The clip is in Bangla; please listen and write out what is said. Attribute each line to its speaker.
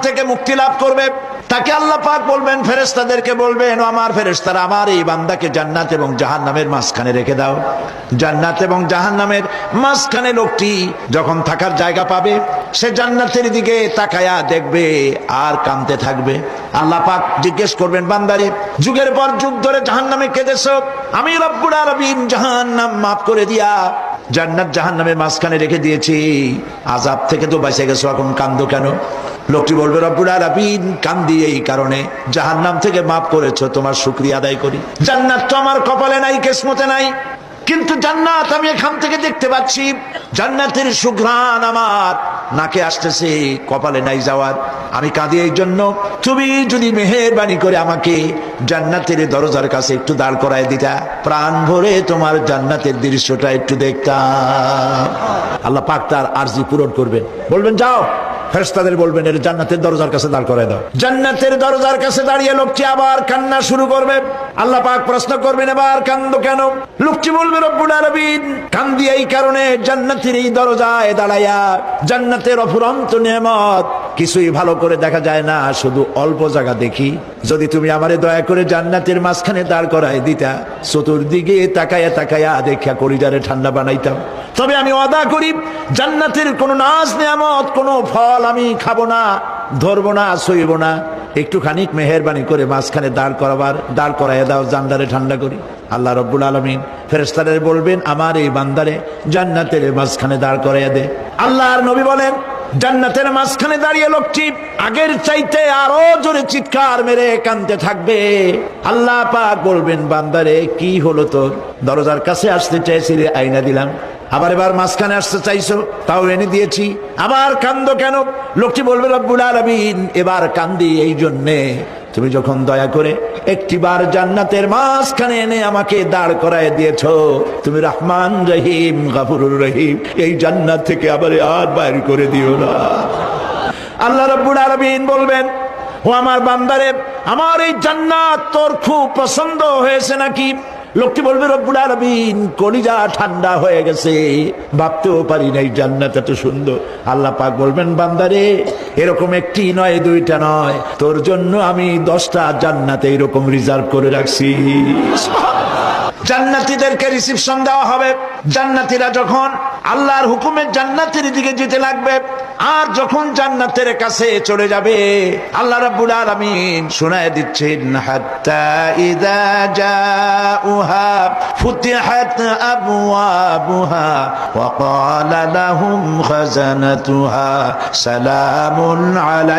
Speaker 1: থেকে মুক্তি লাভ করবে, তাকে আল্লাহ পাক বলবেন, ফেরেশতাদেরকে বলবেন, ও আমার ফেরেশতারা, আমার এই বান্দাকে জান্নাত এবং জাহান্নামের মাঝখানে রেখে দাও। জান্নাত এবং জাহান্নামের মাঝখানে লোকটি যখন থাকার জায়গা পাবে, সে জান্নাতের দিকে তাকায়া দেখবে আর কাঁদতে থাকবে। আল্লাহ পাক জিজ্ঞেস করবেন, বান্দারে, যুগের পর যুগ ধরে জাহান্নামে কেঁদেছ, আমি রব্বুল আলামিন জাহান্নাম মাফ করে দিয়া জান্নাত জাহান্নামের মাঝখানে রেখে দিয়েছি, আযাব থেকে তো বেঁচে গেছো, এখন কান্দো কেন? লোকটি বলবে, রব্বুল আলামিন কান্দি এই কারণে, জাহান্নাম থেকে মাফ করেছো, তোমার শুকরিয়া আদায় করি। জান্নাত তো আমার কপালে নাই, কিসমতে নাই, কিন্তু জান্নাত আমি এখান থেকে দেখতে পাচ্ছি, জান্নাতের সুঘ্রাণ আমার নাকে আসতেছে, কপালে নাই যাওয়ার। আমি কাঁদি এই জন্য, তুমি যদি মেহেরবানি করে আমাকে জান্নাতের দরজার কাছে একটু দাঁড় করায় দিতা, প্রাণ ভরে তোমার জান্নাতের দৃশ্যটা একটু দেখতাম। আল্লাহ পাক তার আরজি পূরণ করবেন, বলবেন যাও, ফেরেশতাদের বলবেন এর জান্নাতের দরজার কাছে দাঁড় করায় দাও। জান্নাতের দরজার কাছে দাঁড়িয়ে লোকটি আবার কান্না শুরু করবে। আল্লাহ পাক প্রশ্ন করবেন, এবার কান্দো কেন? লোকটি বলবে, রব্বুল আলামিন কান্দি এই কারণে, জান্নাতের এই দরজায় দাঁড়াইয়া জান্নাতের অফুরন্ত নেয়ামত কিছুই ভালো করে দেখা যায় না, শুধু অল্প জায়গা দেখি। যদি তুমি আমারে দয়া করে জান্নাতের মাঝখানে দাঁড় করায় দিতা, চতুর্দিকে তাকায়া তাকায়া দেখা কলিজারে ঠান্ডা বানাইতাম। তবে আমি ওয়াদা করি, জান্নাতের কোন নাজ নেয়ামত, কোন ফল আমি খাবো না, ধরবো না, সইব না। একটুখানি মেহেরবানি করে মাঝখানে দাঁড় করাইয়া দাও, জান্নারে ঠান্ডা করি। আল্লাহ রব্বুল আলামিন ফেরেশতাদের বলবেন, আমার এই বান্দারে জান্নাতের মাঝখানে দাঁড় করাইয়া দে। আল্লাহর নবী বলেন, জান্নাতের মাঝখানে দাঁড়িয়ে লোকটি আগের চাইতে আরো জোরে চিৎকার মেরে কাঁদতে থাকবে। আল্লাহ পাক বলবেন, বান্দারে কি হলো তোর? দরজার কাছে আসতে চাইছিলে, আইনা দিলাম। এবার মাঝখানে আসতে চাইছো, তাও এনে দিয়েছি, আবার কান্দো কেন? লোকটি বলবে, রব্বুল আলামিন এবার কান্দি এই জন্যে, তুমি যখন দয়া করে একটিবার জান্নাতের মাঝখানে এনে আমাকে দাঁড় করায় দিয়েছো, তুমি রহমান রহিম গফুরুর রহিম, এই জান্নাত থেকে আবার আর বাইর করে দিও না। আল্লাহ রাব্বুল আলামিন বলবেন, ও আমার বান্দারে, আমার এই জান্নাত তোর খুব পছন্দ হয়েছে নাকি? লোকটি বলবে, রব্বুল আলামিন কলিজা ঠান্ডা হয়ে গেছে, ভাবতেও পারি নাই জান্নাত এত সুন্দর। আল্লাহ পাক বলবেন, বান্দারে, এরকম একটি নয়, দুইটা নয়, তোর জন্য আমি 10টা জান্নাত এইরকম রিজার্ভ করে রাখছি। জান্নাতীদেরকে রিসিপশন দেওয়া হবে। জান্নাতীরা যখন আল্লাহর হুকুমে জান্নাতের দিকে যেতে লাগবে, আর যখন জান্নাতের কাছে চলে যাবে, আল্লাহ রাব্বুল আলামিন শোনায় দিচ্ছেন, হাত্তা ইযা জাউহা ফুতিহাত আবওয়াবুহা ওয়া ক্বালা লাহুম খাযানাতুহা সালামুন আলাইকুম।